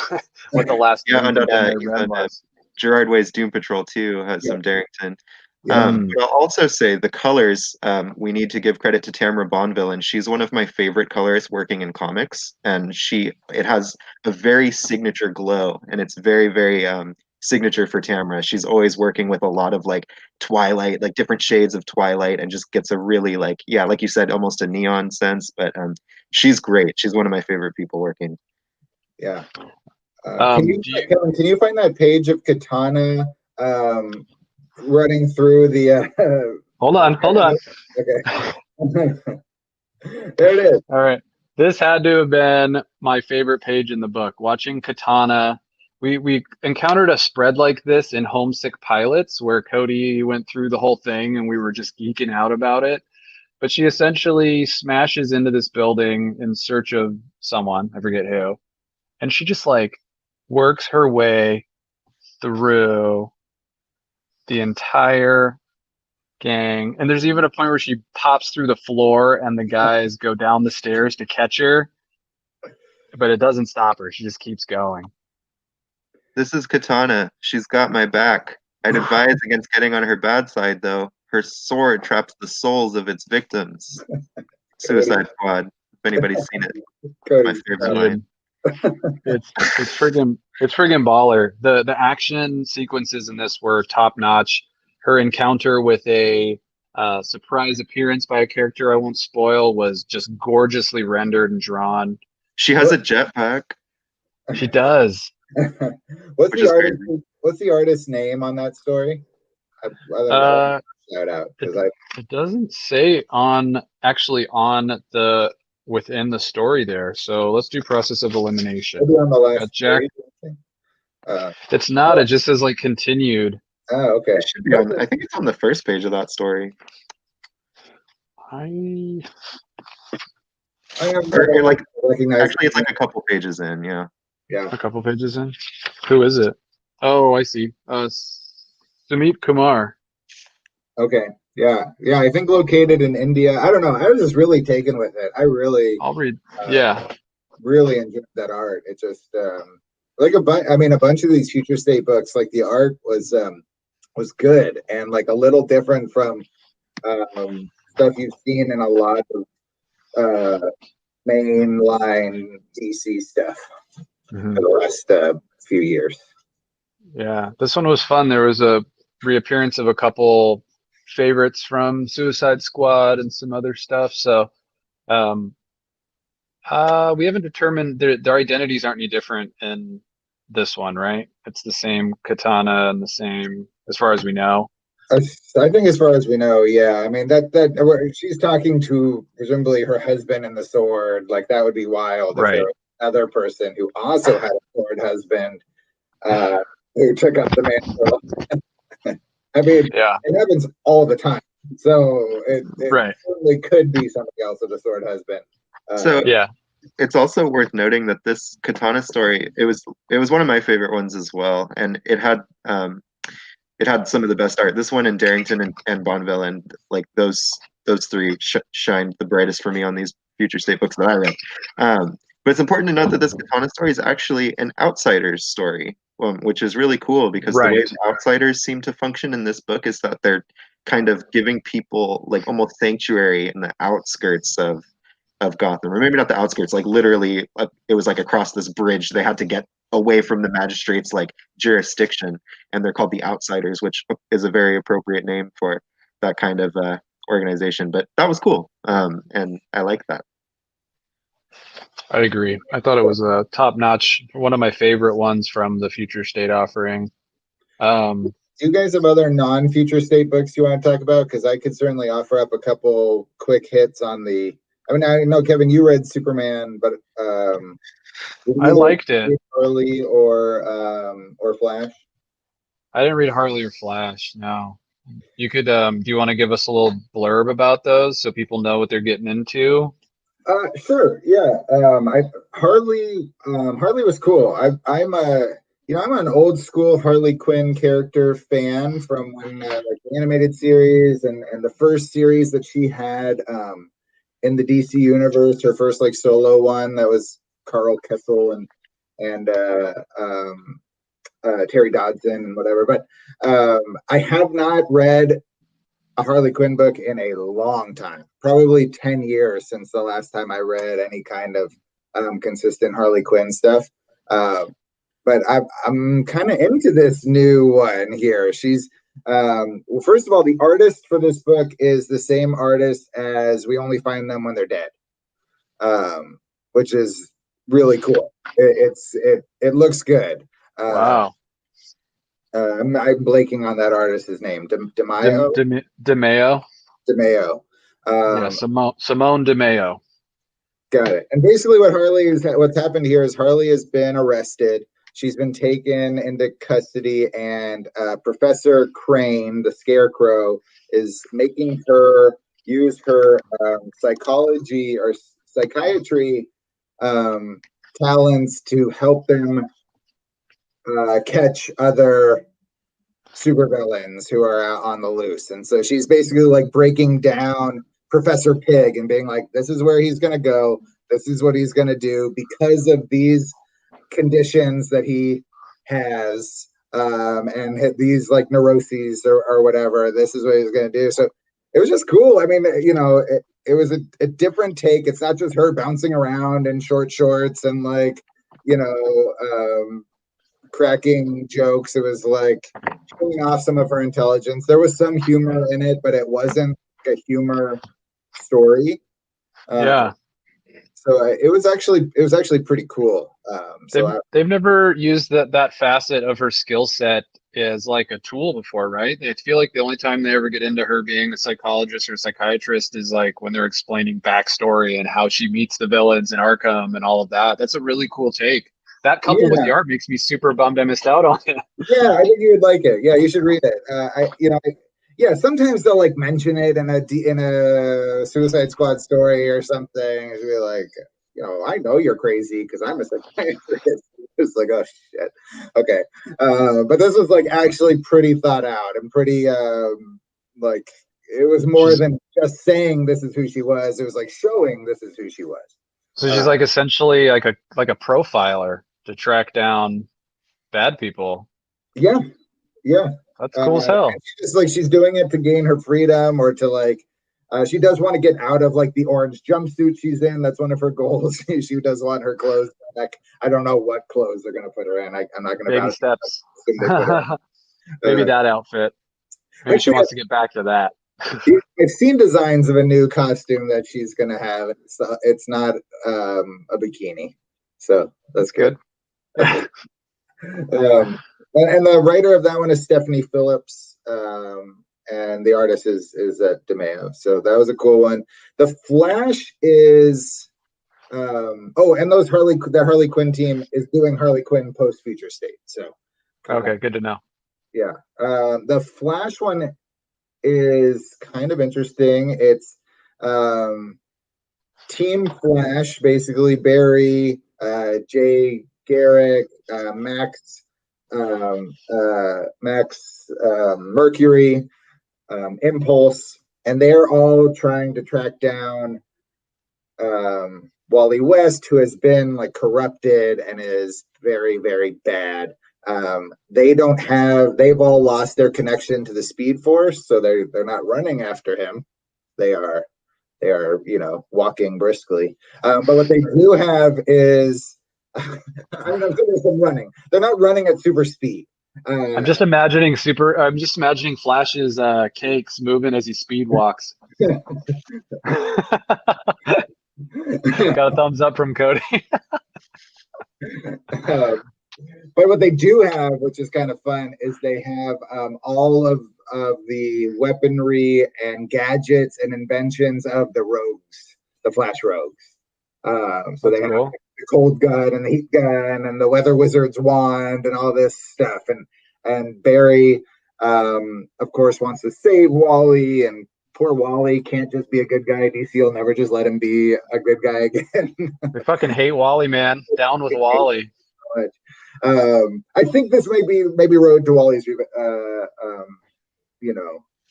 what the last was. Gerard Way's Doom Patrol 2 has some Darrington. But I'll also say the colors, we need to give credit to Tamara Bonville, and she's one of my favorite colorists working in comics. And it has a very signature glow, and it's very, very signature for Tamara. She's always working with a lot of like twilight, like different shades of twilight, and just gets a really like you said, almost a neon sense. But she's great. She's one of my favorite people working. Yeah. Kevin, can you find that page of Katana running through the hold on okay. There it is. All right, this had to have been my favorite page in the book. Watching Katana, we encountered a spread like this in Homesick Pilots where Cody went through the whole thing and we were just geeking out about it. But she essentially smashes into this building in search of someone, I forget who, and she just like works her way through the entire gang. And there's even a point where she pops through the floor and the guys go down the stairs to catch her, but it doesn't stop her. She just keeps going. This is Katana. She's got my back. I'd advise against getting on her bad side, though. Her sword traps the souls of its victims. Suicide Squad. If anybody's seen it, my favorite line. It's friggin' baller. The action sequences in this were top notch. Her encounter with a surprise appearance by a character I won't spoil was just gorgeously rendered and drawn. She has a jetpack, She does. What's which the is artist? crazy. What's the artist's name on that story? I Uh, shout out it, because I it doesn't say on the within the story there. So let's do process of elimination. maybe on the last Got Jack. page. Uh, It's not. It just says like continued. okay. It should be on. I think it's on the first page of that story, I I have or like recognize. actually, it's like a couple pages in. Yeah. Yeah. a couple pages in. Who is it? Oh, I see. Sumit Kumar. Okay. Yeah. Yeah. I think located in India. I don't know. I was just really taken with it. I really, I'll read. uh, Yeah. really enjoyed that art. It just like a bunch. I mean, a bunch of these future state books, like the art was good and like a little different from stuff you've seen in a lot of mainline DC stuff Mhm. for the last few years. Yeah. This one was fun. There was a reappearance of a couple favorites from Suicide Squad and some other stuff. So, um, we haven't determined their identities aren't any different in this one, right? It's the same katana and the same, as far as we know. I think, as far as we know, yeah. I mean that she's talking to presumably her husband in the sword. Like that would be wild if there Right. was another person who also had a sword husband uh, who took up the mantle. I mean, Yeah. it happens all the time. So it Right. certainly could be somebody else with a sword husband. So Yeah. it's also worth noting that this Katana story, it was one of my favorite ones as well, and it had some of the best art. This one in Darrington and Bonneville, and like those three shined the brightest for me on these future state books that I read. But it's important to note that this Katana story is actually an outsider's story, which is really cool because the way Right. the outsiders seem to function in this book is that they're kind of giving people like almost sanctuary in the outskirts of Gotham, or maybe not the outskirts, like literally, it was like across this bridge. They had to get away from the magistrate's like jurisdiction, and they're called the Outsiders, which is a very appropriate name for that kind of organization. But that was cool, and I like that. I agree. I thought it was a top notch, one of my favorite ones from the future state offering. Um, Do you guys have other non-future state books you want to talk about? Because I could certainly offer up a couple quick hits on the. I mean, I know Kevin, you read Superman, but did I either liked it. read Harley or Flash? I didn't read Harley or Flash. No. You could, do you want to give us a little blurb about those so people know what they're getting into? Sure. Yeah. Harley was cool. I'm an old school Harley Quinn character fan from when like the animated series and the first series that she had in the DC universe, her first like solo one that was Carl Kessel and Terry Dodson and whatever. But I have not read a Harley Quinn book in a long time, probably 10 years since the last time I read any kind of consistent Harley Quinn stuff. Uh, but I'm kind of into this new one here. She's, well, first of all, the artist for this book is the same artist as We Only Find Them When They're Dead, which is really cool. It looks good. Wow. I'm blanking on that artist's name. DeMaio. DeMeo. DeMayo. Yeah, Simone DeMeo. Got it. And basically, what's happened here is Harley has been arrested. She's been taken into custody, and Professor Crane, the Scarecrow, is making her use her psychology or psychiatry talents to help them catch other supervillains who are out on the loose. And so she's basically like breaking down Professor Pig and being like, this is where he's going to go. This is what he's going to do because of these conditions that he has and these like neuroses or whatever. This is what he's going to do. So it was just cool. I mean, it was a different take. It's not just her bouncing around in short shorts and like, cracking jokes. It was like showing off some of her intelligence. There was some humor in it, but it wasn't a humor story. Yeah. So it was actually pretty cool. They've never used that facet of her skill set as like a tool before, right? I feel like the only time they ever get into her being a psychologist or a psychiatrist is like when they're explaining backstory and how she meets the villains in Arkham and all of that. That's a really cool take. That coupled with yeah, the art makes me super bummed I missed out on it. yeah, I think you would like it. Yeah, you should read it. Yeah, sometimes they'll like mention it in a Suicide Squad story or something. And be like, I know you're crazy because I'm a psychiatrist. It's like, oh shit. Okay, but this was like actually pretty thought out and pretty like it was more than just saying this is who she was. It was like showing this is who she was. So she's like essentially like a profiler to track down bad people. Yeah, yeah. That's cool as hell. It's like she's doing it to gain her freedom or to like she does want to get out of like the orange jumpsuit she's in. That's one of her goals. She does want her clothes back. I don't know what clothes they're going to put her in. I'm not going to baby steps. Maybe that outfit. Maybe she wants to get back to that. I've seen designs of a new costume that she's going to have. It's not a bikini, so that's good. And the writer of that one is Stephanie Phillips, and the artist is DeMeo. So that was a cool one. The Flash is, and the Harley Quinn team is doing Harley Quinn post Future State. So okay, good to know. Yeah, the Flash one is kind of interesting. It's Team Flash, basically Barry, Jay Garrick, Max. Mercury, Impulse, and they're all trying to track down Wally West, who has been like corrupted and is very, very bad. They've all lost their connection to the Speed Force, so they're not running after him. They are walking briskly. But what they do have is I'm running. They're not running at super speed. I'm just imagining Flash's cakes moving as he speed walks. Got a thumbs up from Cody. But what they do have, which is kind of fun, is they have all of the weaponry and gadgets and inventions of the rogues, the Flash rogues. So they have the cold gun and the heat gun and the weather wizard's wand and all this stuff. And Barry, of course, wants to save Wally, and poor Wally can't just be a good guy. DC will never just let him be a good guy again. We fucking hate Wally, man. Down with Wally. I think this may be Road to Wally's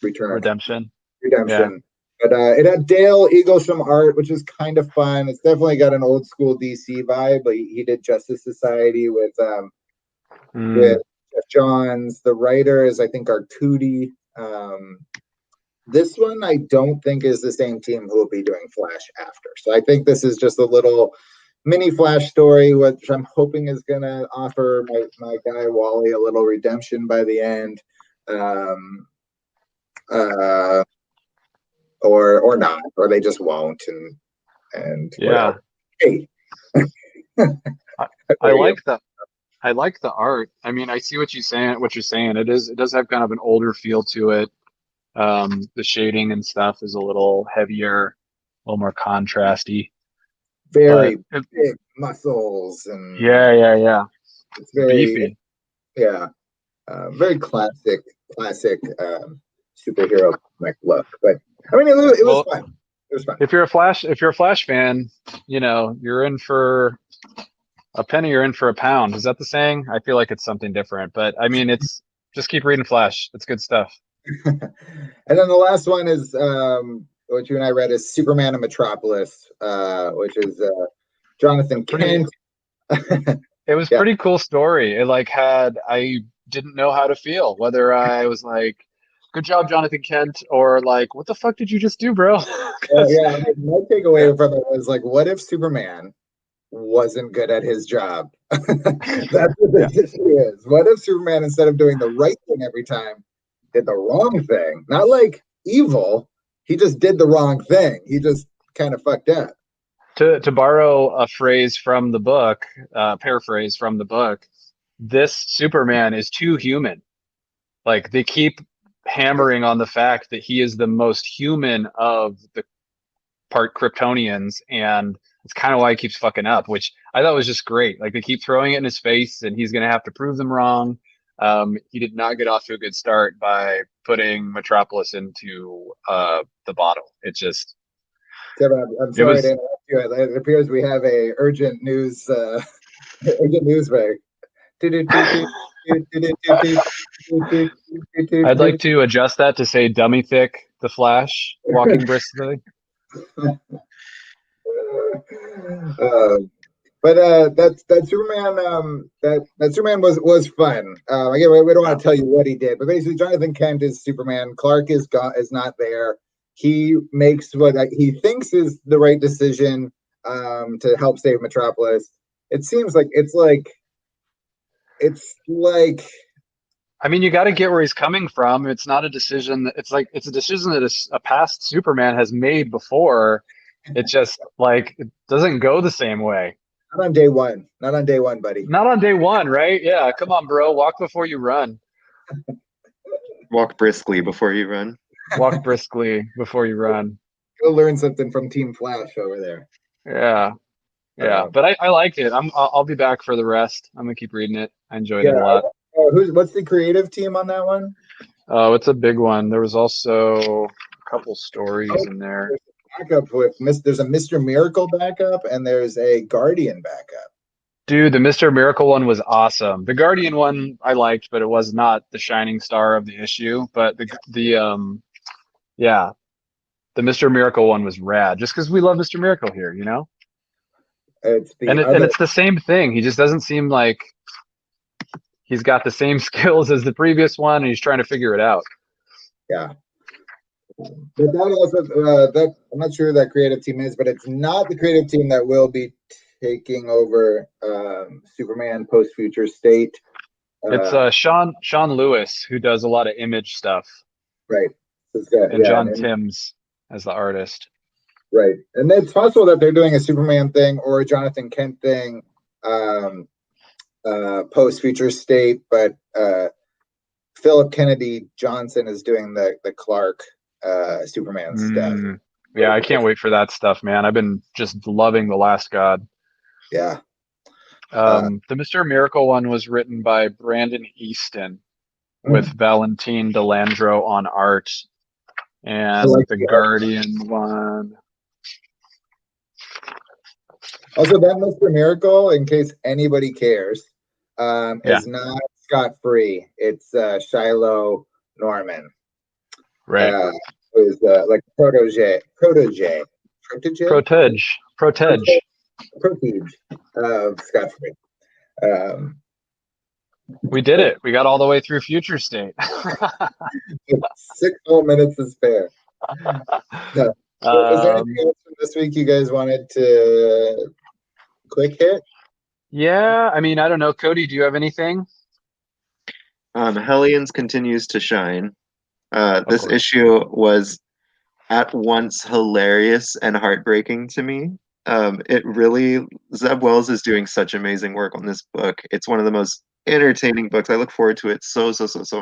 return. Redemption. Yeah. But it had Dale Eaglesham art, which is kind of fun. It's definitely got an old school DC vibe. Like he did Justice Society with Jeff Johns. The writer is, I think, Arcudi. This one I don't think is the same team who will be doing Flash after. So I think this is just a little mini Flash story, which I'm hoping is going to offer my guy Wally a little redemption by the end. Or not, or they just won't, and yeah. Hey. I like the art. I mean, I see what you're saying. It does have kind of an older feel to it. The shading and stuff is a little heavier, a little more contrasty. Very big muscles and yeah. It's very beefy. Yeah, very classic superhero comic look. But I mean, it was fun. It was fun. If you're a Flash fan, you're in for a penny, you're in for a pound. Is that the saying? I feel like it's something different, but I mean, it's just keep reading Flash. It's good stuff. And then the last one is what you and I read is Superman in Metropolis, which is Jonathan Kent. It was pretty cool story. It I didn't know how to feel, whether I was like, good job, Jonathan Kent, or like, what the fuck did you just do, bro? My takeaway from it was like, what if Superman wasn't good at his job? That's what this issue is. What if Superman, instead of doing the right thing every time, did the wrong thing? Not like evil, he just did the wrong thing. He just kind of fucked up. To borrow a phrase from the book, paraphrase from the book, this Superman is too human. Like they keep hammering on the fact that he is the most human of the part Kryptonians, and it's kind of why he keeps fucking up, which I thought was just great. Like they keep throwing it in his face, and he's gonna have to prove them wrong. He did not get off to a good start by putting Metropolis into the bottle. It just Kevin, I'm it sorry to was interrupt you. It appears we have a urgent news urgent news break. I'd like to adjust that to say dummy thick the Flash walking briskly. But that Superman that Superman was fun. Again, we don't want to tell you what he did, but basically Jonathan Kent is Superman. Clark is not there. He makes what he thinks is the right decision to help save Metropolis. It seems like it's like I mean, you got to get where he's coming from. It's not a decision. It's like it's a decision that a past Superman has made before. It just like it doesn't go the same way. not on day one. Not on day one, buddy. Not on day one, right? Yeah, come on, bro. Walk before you run. Walk briskly before you run. Walk briskly before you run. Go learn something from Team Flash over there. Yeah, yeah. But I like it. I'll be back for the rest. I'm gonna keep reading it. I enjoyed it a lot. What's the creative team on that one? Oh, it's a big one. There was also a couple stories in there. Backup with there's a Mr. Miracle backup and there's a Guardian backup. Dude, the Mr. Miracle one was awesome. The Guardian one I liked, but it was not the shining star of the issue. But yeah, the Mr. Miracle one was rad. Just because we love Mr. Miracle here, you know. And it's the same thing. He just doesn't seem like he's got the same skills as the previous one, and he's trying to figure it out. Yeah. But that also, that I'm not sure who that creative team is, but it's not the creative team that will be taking over Superman Post Future State. It's Sean Lewis who does a lot of Image stuff, right? And John Timms as the artist, right? And it's possible that they're doing a Superman thing or a Jonathan Kent thing, Post Future State, but Philip Kennedy Johnson is doing the Clark Superman stuff. Yeah, I can't wait for that stuff, man. I've been just loving The Last God. Yeah. The Mr. Miracle one was written by Brandon Easton with Valentine Delandro on art. And the Guardian one. Also, that Mr. Miracle, in case anybody cares, is not scot-free. It's Shiloh Norman. Right. Who's like protege of Scot-free. We did it. We got all the way through Future State. 6 more minutes to spare. So, is there anything else from this week you guys wanted to quick hit? Yeah, I mean, I don't know. Cody, do you have anything? Hellions continues to shine. This issue was at once hilarious and heartbreaking to me. Zeb Wells is doing such amazing work on this book. It's one of the most entertaining books. I look forward to it so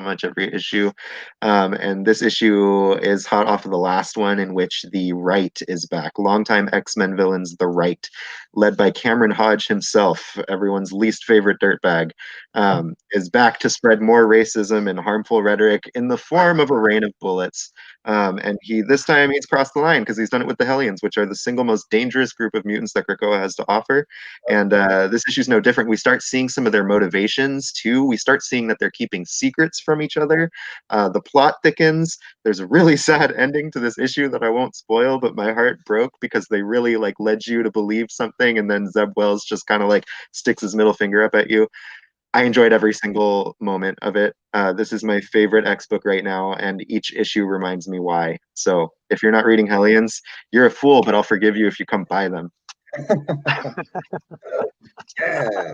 much every issue. And this issue is hot off of the last one, in which the Right is back. Longtime X-Men villains, the Right, led by Cameron Hodge himself, everyone's least favorite dirtbag, is back to spread more racism and harmful rhetoric in the form of a rain of bullets. And this time he's crossed the line because he's done it with the Hellions, which are the single most dangerous group of mutants that Krakoa has to offer. And this issue is no different. We start seeing some of their motivations too. We start seeing that they're keeping secrets from each other. The plot thickens. There's a really sad ending to this issue that I won't spoil, but my heart broke because they really led you to believe something, and then Zeb Wells just kind of sticks his middle finger up at you. I enjoyed every single moment of it. This is my favorite X book right now, and each issue reminds me why. So if you're not reading Hellions, you're a fool, but I'll forgive you if you come buy them. Yeah.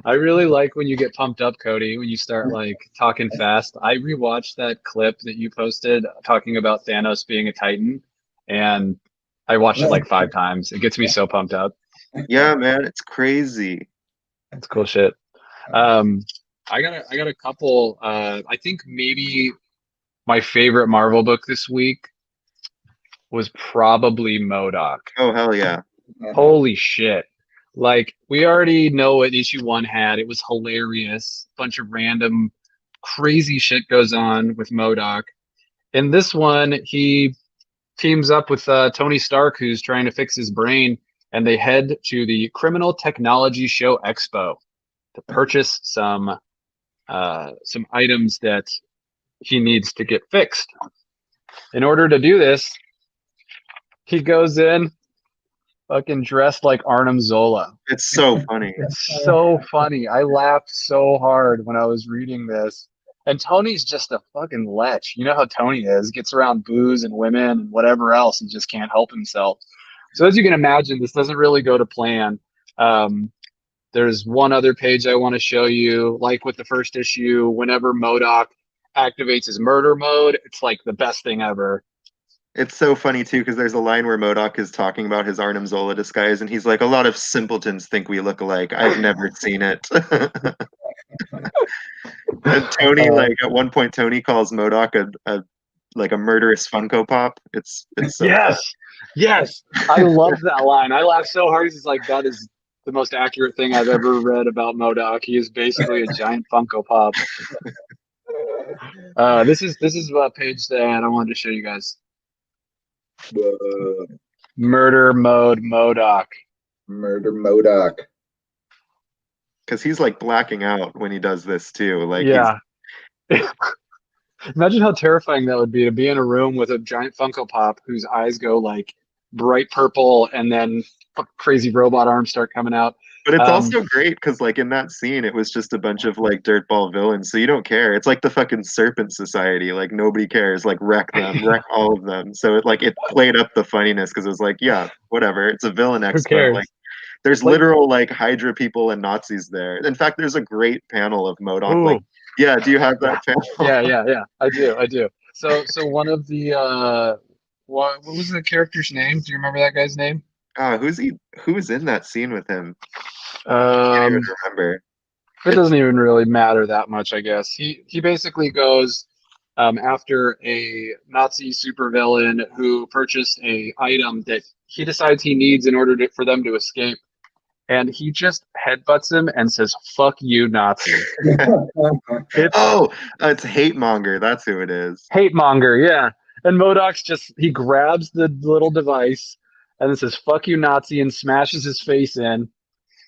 I really like when you get pumped up, Cody, when you start like talking fast. I rewatched that clip that you posted talking about Thanos being a Titan, and I watched it like 5 times. It gets me so pumped up. Yeah, man, it's crazy. It's cool shit. I got a couple. I think maybe my favorite Marvel book this week was probably MODOK. Oh, hell yeah. Holy shit. Like, we already know what issue 1 had. It was hilarious. Bunch of random crazy shit goes on with MODOK. In this one, he teams up with Tony Stark, who's trying to fix his brain, and they head to the Criminal Technology Show Expo to purchase some items that he needs to get fixed. In order to do this, he goes in fucking dressed like Arnim Zola. It's so funny. It's so funny. I laughed so hard when I was reading this. And Tony's just a fucking lech. You know how Tony is. Gets around booze and women and whatever else and just can't help himself. So as you can imagine, this doesn't really go to plan. There's one other page I want to show you. Like with the first issue, whenever MODOK activates his murder mode, it's like the best thing ever. It's so funny too because there's a line where MODOK is talking about his Arnim Zola disguise, and he's like, "A lot of simpletons think we look alike. I've never seen it." And Tony, like at one point, Tony calls MODOK a murderous Funko Pop. It's so yes. I love that line. I laughed so hard. He's like, that is the most accurate thing I've ever read about MODOK. He is basically a giant Funko Pop. This is a page that I wanted to show you guys. Murder mode MODOK. Murder MODOK. Because he's like blacking out when he does this too. Like, yeah. Imagine how terrifying that would be to be in a room with a giant Funko Pop whose eyes go like bright purple and then crazy robot arms start coming out. But it's also great because, like, in that scene, it was just a bunch of like dirtball villains, so you don't care. It's like the fucking Serpent Society. Like nobody cares. Like wreck them, wreck all of them. So it played up the funniness because it was like, yeah, whatever. It's a villain expo. Like there's literal like Hydra people and Nazis there. In fact, there's a great panel of MODOK. Like, yeah, do you have that panel? Yeah. I do. So one of the what was the character's name? Do you remember that guy's name? Who's in that scene with him? I can't even remember. It doesn't even really matter that much, I guess. He basically goes after a Nazi supervillain who purchased a item that he decides he needs in order for them to escape, and he just headbutts him and says, "Fuck you, Nazi." It's Hate Monger. That's who it is. Hate Monger, yeah. And MODOK's he grabs the little device and it says, "Fuck you, Nazi," and smashes his face in.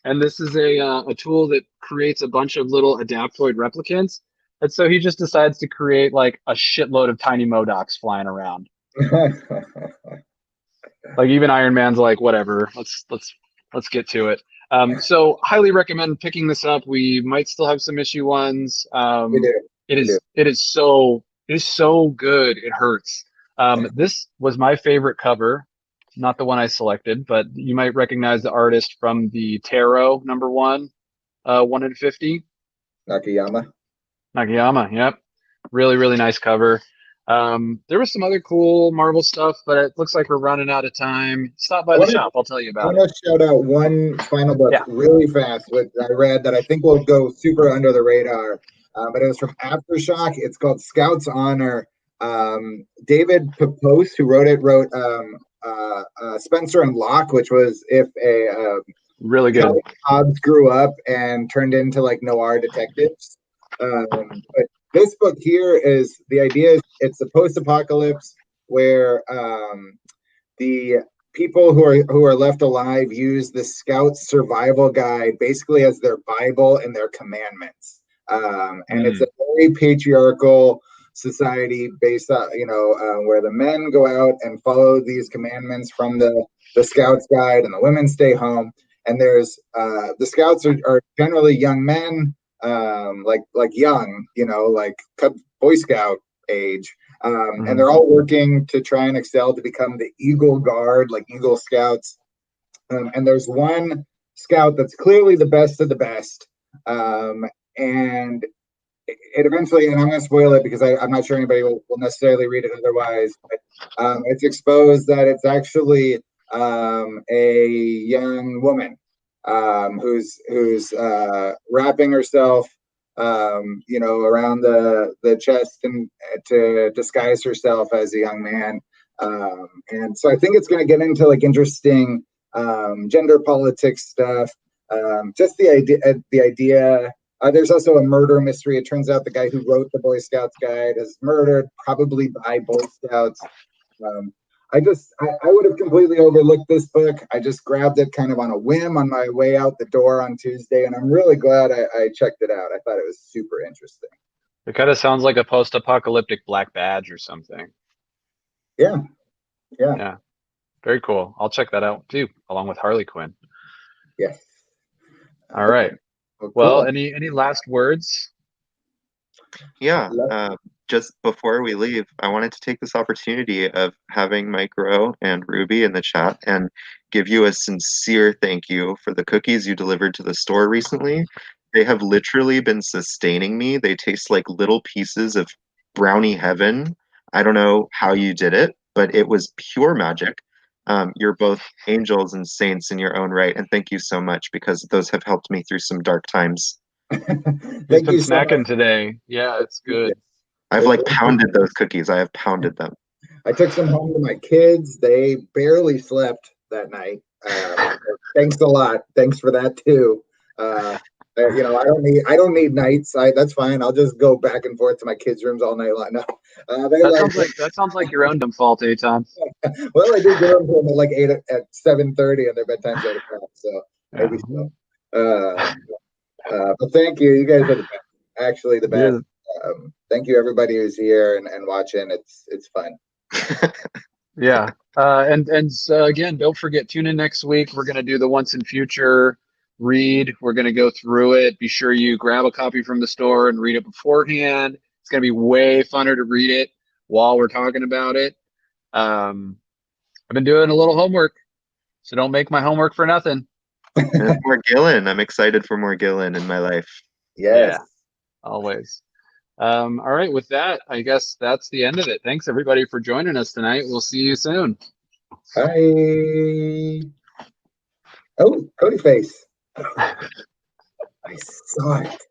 And this is a tool that creates a bunch of little adaptoid replicants. And so he just decides to create like a shitload of tiny MODOKs flying around. Like even Iron Man's like, whatever, let's get to it. So highly recommend picking this up. We might still have some issue 1s. It is so good. It hurts. This was my favorite cover. Not the one I selected, but you might recognize the artist from the Tarot #1, 1 in 50. Nakayama, yep. Really, really nice cover. There was some other cool Marvel stuff, but it looks like we're running out of time. Stop by the shop. I'll tell you about it. I want to shout out one final book really fast, which I read that I think will go super under the radar. But it was from Aftershock. It's called Scout's Honor. David Pepose, who wrote Spencer and Locke, which was if a really good Hobbs grew up and turned into like noir detectives. But this book here is the idea is it's a post-apocalypse where the people who are left alive use the Scout's survival guide basically as their Bible and their commandments. And it's a very patriarchal society based on, where the men go out and follow these commandments from the Scouts guide and the women stay home. And there's the Scouts are generally young men, like young, like Boy Scout age. And they're all working to try and excel to become the Eagle Guard, like Eagle Scouts. And there's one Scout that's clearly the best of the best. And it eventually, and I'm going to spoil it because I'm not sure anybody will necessarily read it otherwise, but it's exposed that it's actually a young woman who's wrapping herself, around the chest and to disguise herself as a young man. And so I think it's going to get into like interesting gender politics stuff. Just the idea. There's also a murder mystery. It turns out the guy who wrote the Boy Scouts Guide is murdered, probably by Boy Scouts. Um, I would have completely overlooked this book. I just grabbed it kind of on a whim on my way out the door on Tuesday, and I'm really glad I checked it out. I thought it was super interesting. It kind of sounds like a post-apocalyptic Black Badge or something. Yeah, yeah, Yeah, very cool. I'll check that out too, along with Harley Quinn. yes. All right. Well, Well, cool. any last words? Yeah, just before we leave, I wanted to take this opportunity of having Mike Rowe and Ruby in the chat and give you a sincere thank you for the cookies you delivered to the store recently. They have literally been sustaining me. They taste like little pieces of brownie heaven. I don't know how you did it, but it was pure magic. You're both angels and saints in your own right, and thank you so much because those have helped me through some dark times. Who's Thank been you so much. snacking today? Yeah, it's good. I've like pounded those cookies. I have pounded them. I took some home to my kids. They barely slept that night. Thanks a lot. Thanks for that too. I don't need nights. That's fine. I'll just go back and forth to my kids' rooms all night long. No, they That like. sounds like your own dumb fault, Aton. Well, I did go home at like 7:30, and their bedtime's 8 o'clock. So Yeah. maybe so. But thank you. You guys are the best. Actually, the best. Thank you, everybody who's here and watching. It's fun. Yeah. And so again, don't forget, tune in next week. We're gonna do the Once and Future read. We're gonna go through it. Be sure you grab a copy from the store and read it beforehand. It's gonna be way funner to read it while we're talking about it. I've been doing a little homework, so don't make my homework for nothing. And more Gillen. I'm excited for more Gillen in my life. Yes. Yeah, always. All right, with that, I guess that's the end of it. Thanks everybody for joining us tonight. We'll see you soon. Bye. Oh, Cody face. I saw it.